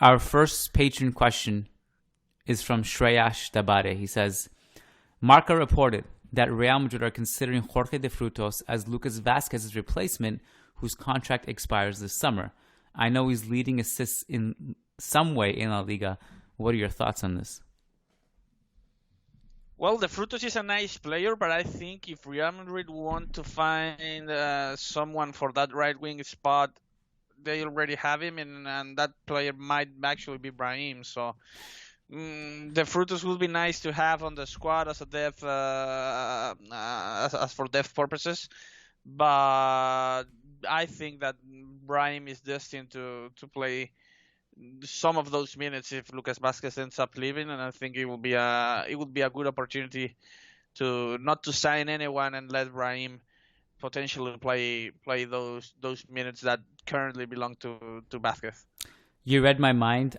Our first patron question is from Shreyash Dabare. He says, Marca reported that Real Madrid are considering Jorge de Frutos as Lucas Vazquez's replacement, whose contract expires this summer. I know he's leading assists in some way in La Liga. What are your thoughts on this? Well, De Frutos is a nice player, but I think if Real Madrid want to find someone for that right wing spot, they already have him, and that player might actually be Brahim. So De Frutos would be nice to have on the squad as a depth, as for depth purposes. But I think that Brahim is destined to play some of those minutes if Lucas Vazquez ends up leaving, and I think it would be a good opportunity to not to sign anyone and let Brahim potentially play those minutes that currently belong to Vazquez. You read my mind.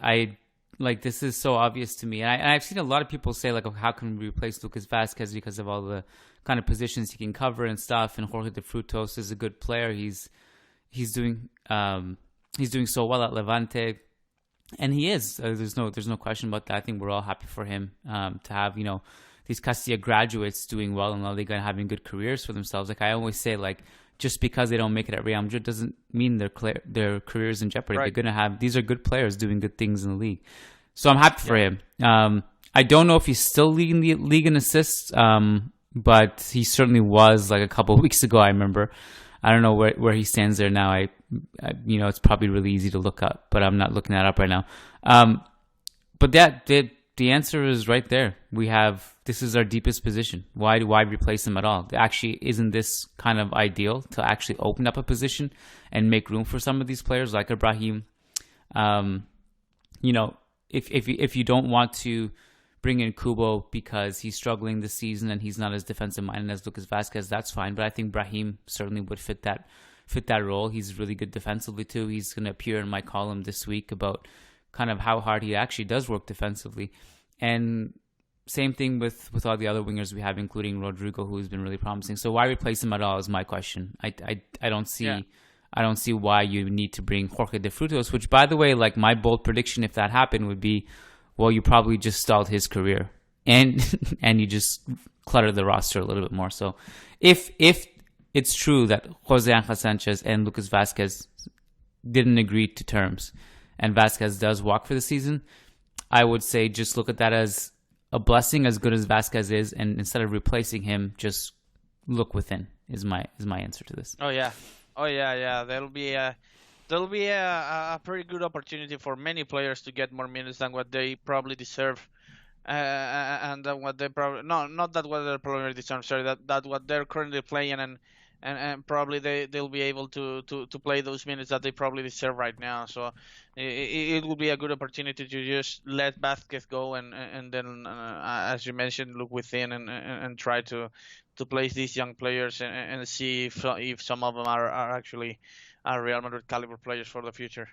This is so obvious to me. And I've seen a lot of people say, like, oh, how can we replace Lucas Vazquez because of all the kind of positions he can cover and stuff. And Jorge de Frutos is a good player. He's doing so well at Levante. And he is. There's no question about that. I think we're all happy for him to have, these Castilla graduates doing well in La Liga and having good careers for themselves. Like I always say, like, just because they don't make it at Real Madrid doesn't mean their careers in jeopardy. Right. These are good players doing good things in the league. So I'm happy for him. I don't know if he's still leading the league in assists, but he certainly was like a couple of weeks ago, I remember. I don't know where he stands there now. I it's probably really easy to look up, but I'm not looking that up right now. But the answer is right there. This is our deepest position. Why replace him at all? Actually, isn't this kind of ideal to actually open up a position and make room for some of these players like Ibrahim? If you don't want to bring in Kubo because he's struggling this season and he's not as defensive minded as Lucas Vazquez, that's fine. But I think Brahim certainly would fit that role. He's really good defensively too. He's going to appear in my column this week about kind of how hard he actually does work defensively. And same thing with all the other wingers we have, including Rodrigo, who's been really promising. So why replace him at all is my question. I don't see. Yeah. I don't see why you need to bring Jorge de Frutos, which, by the way, like my bold prediction, if that happened, would be, well, you probably just stalled his career and you just cluttered the roster a little bit more. So if it's true that Jose Angel Sanchez and Lucas Vazquez didn't agree to terms and Vazquez does walk for the season, I would say just look at that as a blessing, as good as Vazquez is, and instead of replacing him, just look within is my answer to this. Oh yeah. There'll be a pretty good opportunity for many players to get more minutes than what they probably deserve, and what they probably not that what they probably deserve. Sorry, that what they're currently playing, and probably they'll be able to play those minutes that they probably deserve right now. So it will be a good opportunity to just let Vazquez go and then as you mentioned, look within and try to place these young players and see if some of them are actually Real Madrid caliber players for the future.